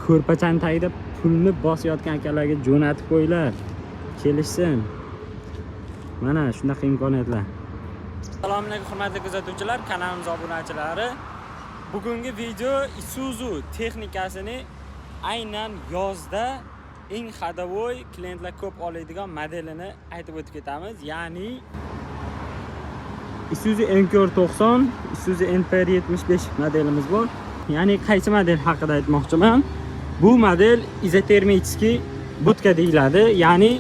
ko'rpachani tagida pulni bosayotgan akalarga jo'natib qo'yinglar. Kelishsin. Mana shunaqa imkoniyatlar. Assalomu alaykum hurmatli kuzatuvchilar, kanalimiz obunachilari. Bugungi video Isuzu texnikasini aynan yozda eng xadavoy klientlar ko'p oladigan modelini aytib o'tib ketamiz. Ya'ni Isuzu NCR 90, Isuzu NPR 75 modelimiz bor. Ya'ni qaysi model haqida aytmoqchiman? Bu model izotermichskiy budka deyiladi. Ya'ni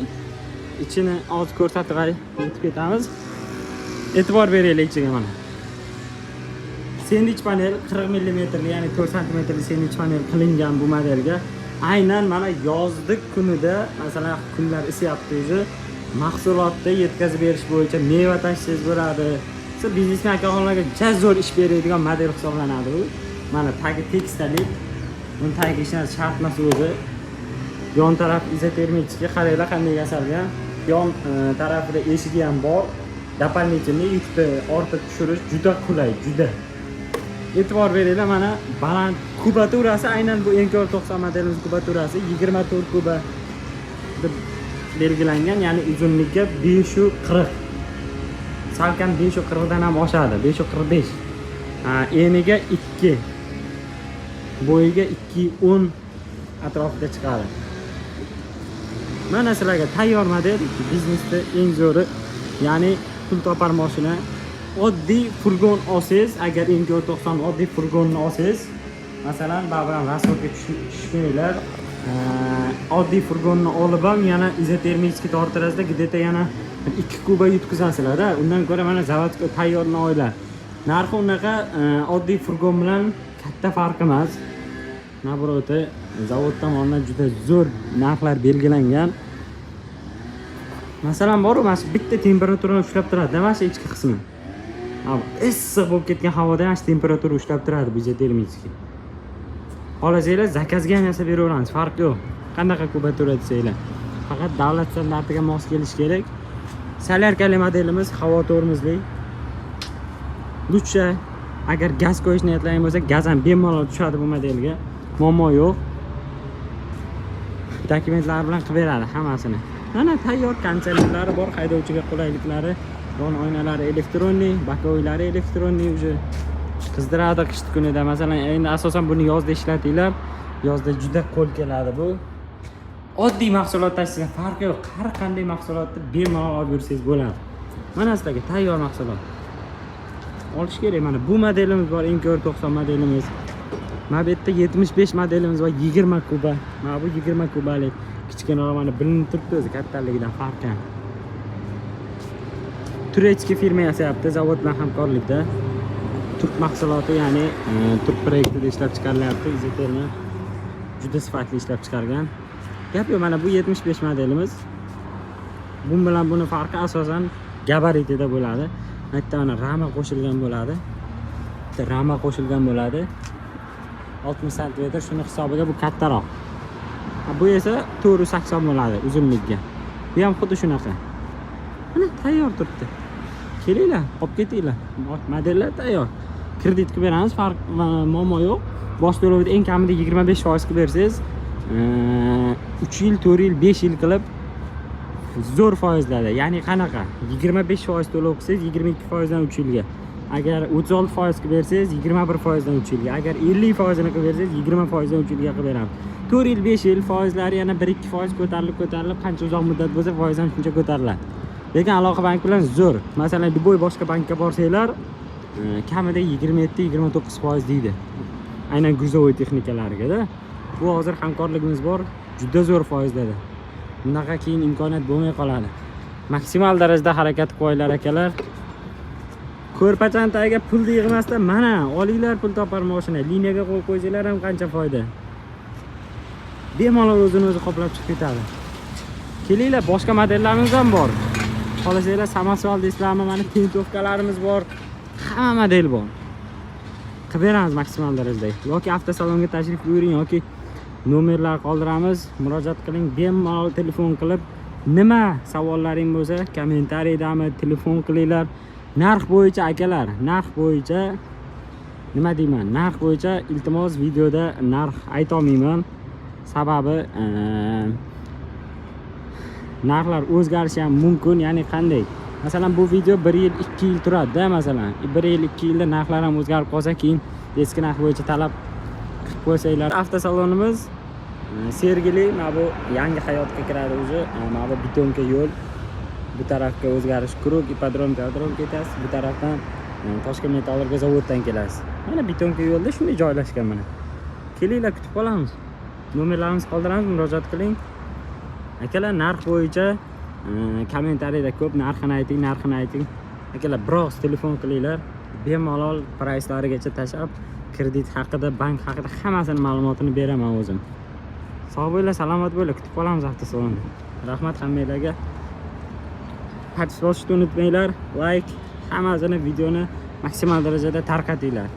ichini hozir ko'rsatib o'tib ketamiz. E'tibor beraylik ichiga mana. Sandwich panel 40 mm, ya'ni 4 cm sandwich panel qilingan bu modelga aynan mana yozlik kunida, masalan, kunlar isyapti o'zi, mahsulotni yetkazib berish bo'yicha meva tashishsiz bo'ladi. Siz biznesmen aka-xonlarga zo'r ish beradigan model hisoblanadi bu. Mana tagi tekstalik, buni tagi hech narsa shart emas o'zi. Yon taraf izotermichga qaranglar qanday yasalgan. Yon tarafida eshigi ham bor. Дополнительный yukni ortib tushirish juda qulay, juda. E'tibor beringlar, mana baland kubaturasi aynan bu NCR 90 modelimiz kubaturasi 24 kuba deb belgilangan, ya'ni uzunligiga 540. Salkam 540 dan ham oshadi, 545. Eniga 2. Bo'yiga 210 atrofida chiqadi. Mana sizlarga tayyor model, biznesda eng zo'ri, ya'ni pul topar mashina. Oddiy furgon olsangiz, agar NCR 90 oddiy furgonni olsangiz, masalan, ba'zan rasxodga tushmaylar. Oddiy furgonni olib ham yana izotermichga tortirasizda, где-то yana 2 kuba yutkazasizlar. Undan ko'ra mana zavodga tayyorni oylar. Narxi unaqa oddiy furgon bilan katta farq emas. Nabroti zavod tomonidan juda zo'r narxlar belgilangan. Masalan, bor mana shu bitta temperaturani ushlab turadi, mana shu ichki qismi. Issiq bo'lib ketgan havoda ham temperatura ushlab turadi bu izotermichki. Xohlasanglar zakazga ham yasab beraveramiz, farq yo'q. Qanaqa kubatura desanglar. Faqat davlat standartiga mos kelish kerak. Solyarkali modelimiz havo tormozli. Lucha, agar gaz qo'yish niyatlaring bo'lsa, gaz ham bemalol tushadi bu modelga. Muammo yo'q. Dokumentlar bilan qilib beradi hammasini. Mana tayyor konditsionerlari bor, haydovchiga qulayliklari, yon oynalari elektronli, bakovoylari elektronli, uje qizdiradi qish kunida. Masalan, endi asosan buni yozda ishlatinglar. Yozda juda qo'l keladi bu. Oddiy mahsulot tashishga farqi yo'q. Har qanday mahsulotni bemalol olib yursangiz bo'ladi. Mana sizlarga tayyor mahsulot olish kerak. Mana bu modelimiz bor, NCR 90 modelimiz. Mana bu yerda 75 modelimiz va 20 kuba. Mana bu 20 kubalik. Kichkinaroq mana bilinib turibdi o'zi kattaligidan farqi. Turechki firma yasayapti, zavod bilan hamkorlikda. Turk mahsuloti, ya'ni Turk proyektida ishlab chiqarilyapti. Izotermi juda sifatli ishlab chiqargan. Gap yo'q, mana bu 75 modelimiz. Bu bilan buni farqi asosan gabaritida bo'ladi. Bitta mana rama qo'shilgan bo'ladi. Bitta rama qo'shilgan bo'ladi. 60 cm, shuni hisobiga bu kattaroq. Bu esa 480 bo'ladi uzunligiga. Bu ham xuddi shunaqa. Mana tayyor turibdi. Kelinglar, olib ketinglar. Modellar tayyor. Kredit qilib beramiz, farq muammo yo'q. Bosh to'lovida eng kamida 25% qilib bersangiz, 3 yil, 4 yil, 5 yil qilib zo'r foizlarda. Ya'ni qanaqa? 25% to'lov qilsangiz 22% dan 3 yilga. Agar 36% qilib bersangiz 21% dan 3 yilga. Agar 50% ni qilib bersangiz 20% dan 3 yilga qilib beramiz. 4 yil, 5 yil foizlari yana 1-2% ko'tarilib, qancha uzoq muddat bo'lsa, foiz ham shuncha ko'tariladi. Lekin aloqa bank bilan zo'r. Masalan, Duboy boshqa bankka borsanglar, kamida 27-29% deydi. Aynan gruzovoy texnikalariga-da. Bu hozir hamkorligimiz bor, juda zo'r foizlarda. Bunaqa keyin imkoniyat bo'lmay qoladi. Maksimal darajada harakat qo'yinglar akalar. Ko'rpachani tagiga pul yig'masdan mana olinglar pul topar mashina. Liniyaga qo'yib qo'ysanglar ham qancha foyda. Bemalol o'zini o'zi qoplab chiqib ketadi. Kelinglar, boshqa modellarimiz ham bor. Xohlasanglar samosyol deysizlarmi, mana tentovkalarimiz bor. Hamma model bor. Qilib beramiz maksimal darajada. Yoki avtosalonga tashrif buyuring yoki nomerlar qoldiramiz, murojaat qiling, bemalol telefon qilib, nima savollaring bo'lsa, kommentariyadami telefon qilinglar. Narx bo'yicha akalar, narx bo'yicha nima deyman? Narx bo'yicha iltimos videoda narx ayta olmayman. Sababi narxlar o'zgarishi ham mumkin. Ya'ni qanday? Masalan, bu video 1 yil, 2 yil turadi-da, masalan. 1 yil, 2 yilda narxlar ham o'zgarib qolsa, keyin eski narx bo'yicha talab qilib qo'ysanglar. Avtosalonimiz Sergeli, mana bu yangi hayotga kiradi o'zi. Mana bu Bitonka yo'l. Bu tarafga o'zgarish Krug, ipodrom ketasiz. Bu tarafdan Toshkent metallurgiya zavoddan kelasiz. Mana Bitonka yo'lda shunday joylashgan mana. Kelinglar, kutib qolamiz. Nomerlarimizni qoldiramiz, murojaat qiling. Akalar, narx bo'yicha kommentariyada ko'p narxini ayting. Akalar, biroz telefon qilinglar. Bemalol prayslarigacha tashab, kredit haqida, bank haqida hammasini ma'lumotini beraman o'zim. Sog' bo'linglar, salomat bo'linglar. Kutib qolamiz avtosalonda. Rahmat hammanglarga. Parcha bosishni unutmanglar. Like, hammasini videoni maksimal darajada tarqatinglar.